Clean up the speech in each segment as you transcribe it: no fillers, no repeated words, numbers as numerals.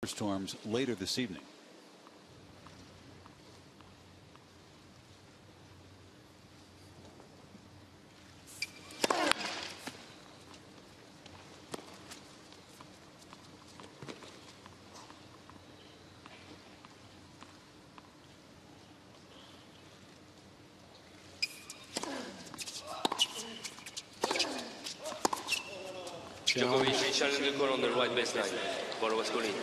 Storms later this evening. Djokovic challenged the call on the right baseline. Ball was going in.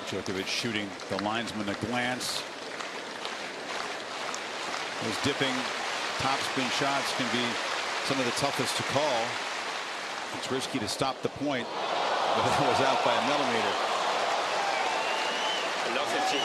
Djokovic shooting the linesman a glance. Those dipping topspin shots can be some of the toughest to call. It's risky to stop the point, but it was out by a millimeter. Love 15.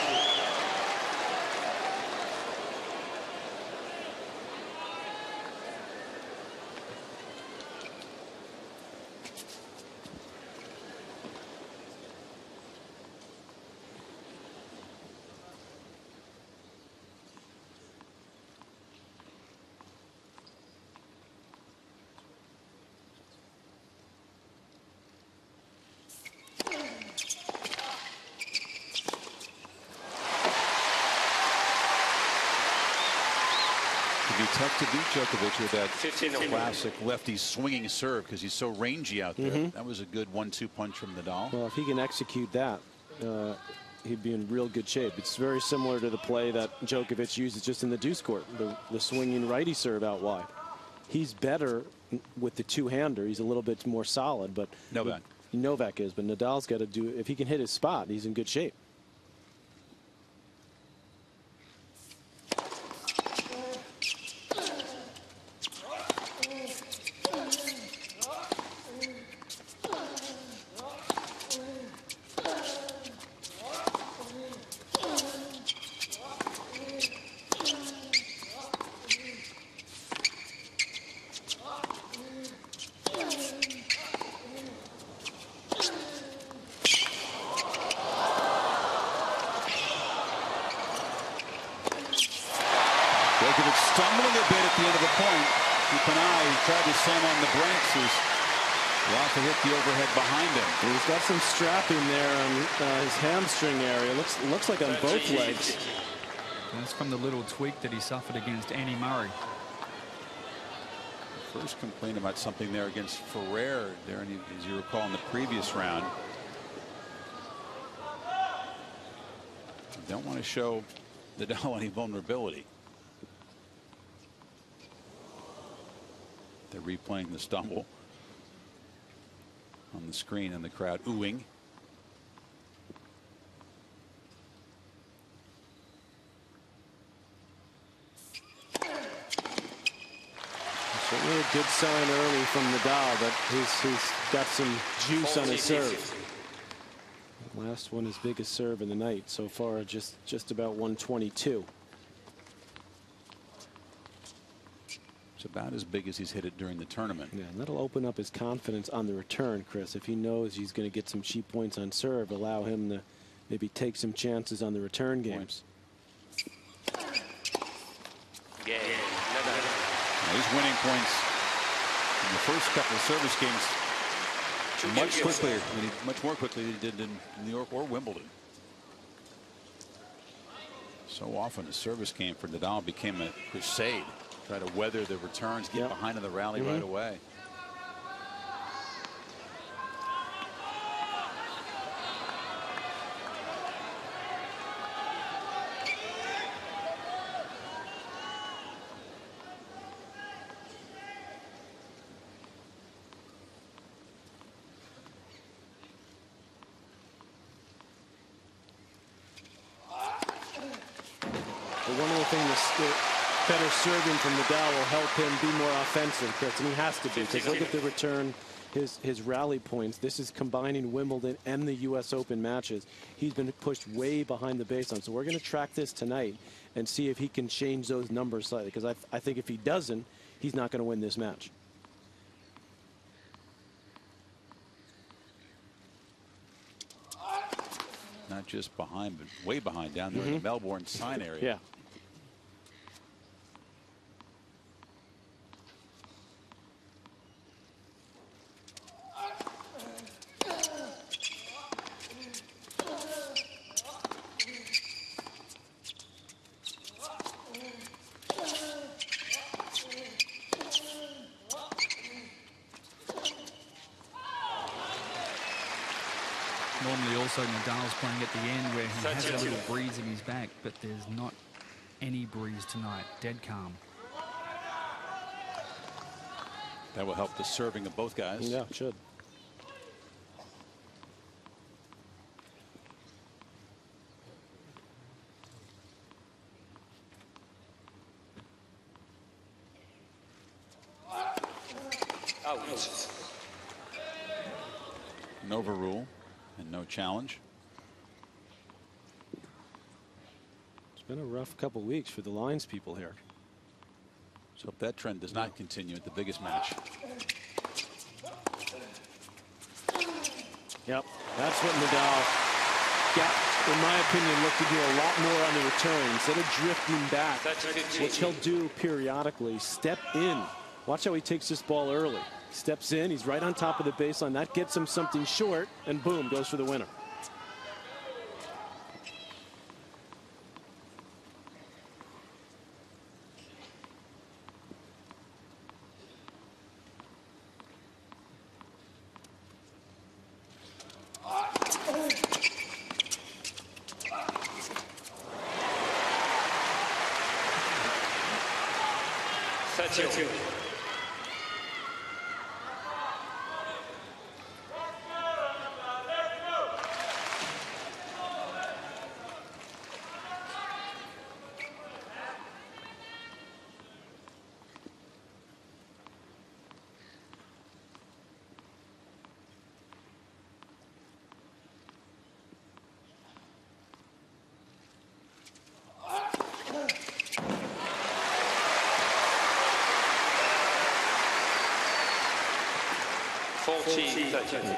It'd be tough to beat Djokovic with that classic lefty swinging serve because he's so rangy out there. That was a good 1-2 punch from Nadal. Well, if he can execute that, he'd be in real good shape. It's very similar to the play that Djokovic uses just in the deuce court, the swinging righty serve out wide. He's better with the two-hander. He's a little bit more solid, but Novak is. But Nadal's got to do, if he can hit his spot, he's in good shape. Djokovic stumbling a bit at the end of the point. Keep an eye. He tried to slam on the brakes as Rafa hit the overhead behind him. He's got some strapping there on his hamstring area. Looks like on both legs. That's from the little tweak that he suffered against Andy Murray. First complaint about something there against Ferrer there, as you recall, in the previous round. Don't want to show Nadal any vulnerability. They're replaying the stumble on the screen and the crowd oohing. Certainly a good sign early from Nadal that he's got some juice on his serve. Last one, his biggest serve in the night so far, just about 122. It's about as big as he's hit it during the tournament. Yeah, and that'll open up his confidence on the return, Chris. If he knows he's going to get some cheap points on serve, allow him to maybe take some chances on the return games. Yeah, he's winning points in the first couple of service games much more quickly than he did in New York or Wimbledon. So often a service game for Nadal became a crusade. Try to weather the returns, get behind in the rally right away. But one of the things better serving from Nadal will help him be more offensive, Chris, and he has to be, because look at the return, his rally points. This is combining Wimbledon and the U.S. Open matches. He's been pushed way behind the baseline, so we're going to track this tonight and see if he can change those numbers slightly, because I think if he doesn't, he's not going to win this match. Not just behind, but way behind down there in the Melbourne sign area. Yeah. Normally also Nadal's playing at the end where he has a little breeze in his back, but there's not any breeze tonight. Dead calm. That will help the serving of both guys. Yeah, it should. An overrule and no challenge. It's been a rough couple weeks for the lines people here. So if that trend does not continue at the biggest match. Yep, that's what Nadal got, in my opinion, looked to do a lot more on the return. Instead of drifting back, which he'll do periodically, step in. Watch how he takes this ball early. Steps in, he's right on top of the baseline. That gets him something short, and boom, goes for the winner.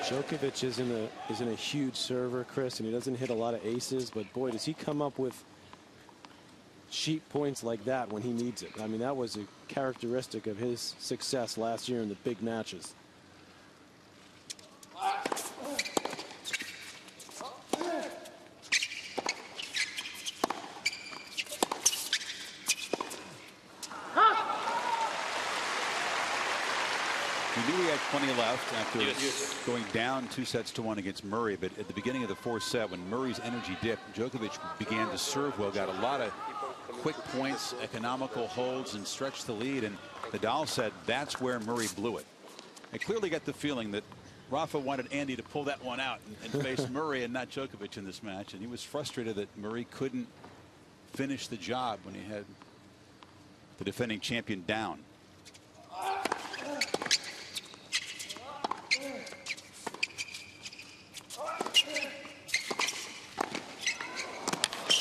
Djokovic isn't a huge server, Chris, and he doesn't hit a lot of aces, but boy, does he come up with cheap points like that when he needs it. I mean, that was a characteristic of his success last year in the big matches. Plenty left after going down 2-1 against Murray, but at the beginning of the fourth set, when Murray's energy dipped, Djokovic began to serve well, got a lot of quick points, economical holds, and stretched the lead. And Nadal said that's where Murray blew it. I clearly got the feeling that Rafa wanted Andy to pull that one out and face Murray and not Djokovic in this match, and he was frustrated that Murray couldn't finish the job when he had the defending champion down.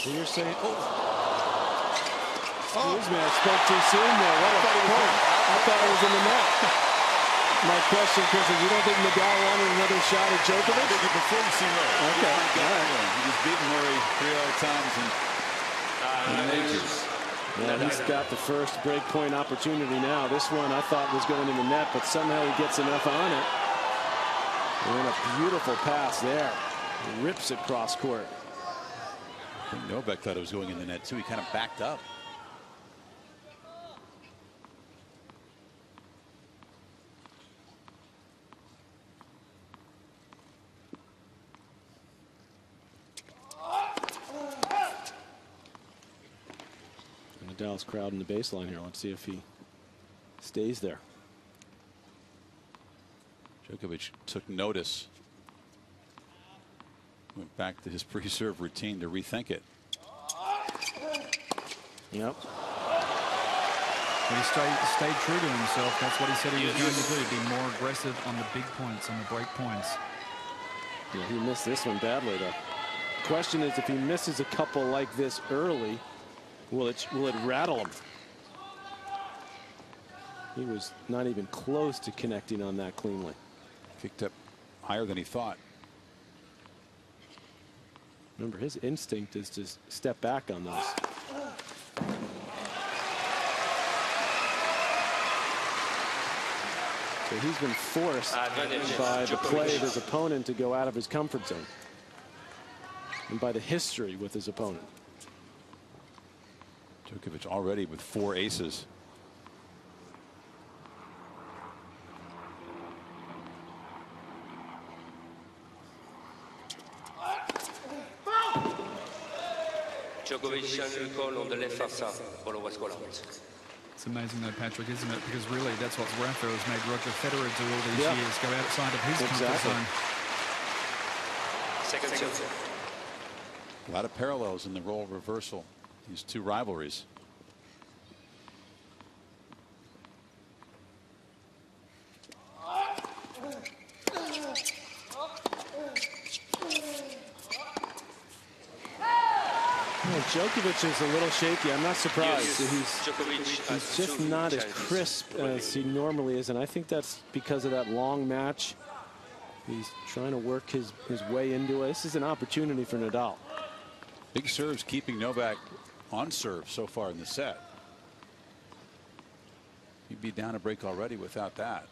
So you're saying, excuse me, I spoke too soon there. What a point. I thought it was in the net. My question, Chris, is you don't think Nadal wanted another shot at Djokovic? I think he preferred to see Murray. Okay. All right. He just beat Murray 3 other times in majors. Well, he's got the first break point opportunity now. This one I thought was going in the net, but somehow he gets enough on it. And a beautiful pass there. He rips it cross court. I think Novak thought it was going in the net too. He kind of backed up. Nadal's crowd in the baseline here. Let's see if he stays there. Djokovic took notice. Went back to his pre-serve routine to rethink it. Yep. But he stayed true to himself. That's what he said he was going to do. Be more aggressive on the big points, on the break points. Yeah, he missed this one badly, though. Question is, if he misses a couple like this early, will it rattle him? He was not even close to connecting on that cleanly. Picked up higher than he thought. Remember, his instinct is to step back on those. So he's been forced by the play of his opponent to go out of his comfort zone. And by the history with his opponent. Djokovic already with 4 aces. Djokovic challenged the call on the left façade, ball was called out. It's amazing though, Patrick, isn't it? Because really that's what Rafael's made Roger Federer do all these years, go outside of his comfort zone. Second set. A lot of parallels in the role reversal, these two rivalries. Djokovic is a little shaky. I'm not surprised. He's just not as crisp as he normally is, and I think that's because of that long match. He's trying to work his way into it. This is an opportunity for Nadal. Big serves keeping Novak on serve so far in the set. He'd be down a break already without that.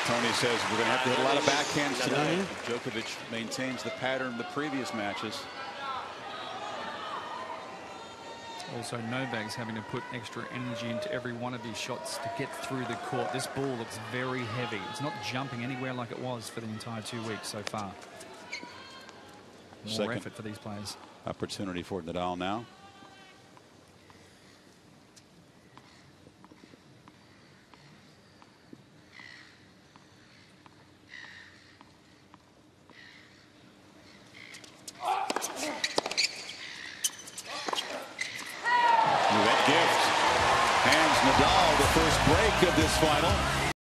Tony says we're going to have to hit a lot of backhands tonight. Djokovic maintains the pattern of the previous matches. Also, Novak's having to put extra energy into every one of his shots to get through the court. This ball looks very heavy. It's not jumping anywhere like it was for the entire 2 weeks so far. More effort for these players. Opportunity for Nadal now. Nadal, the first break of this final.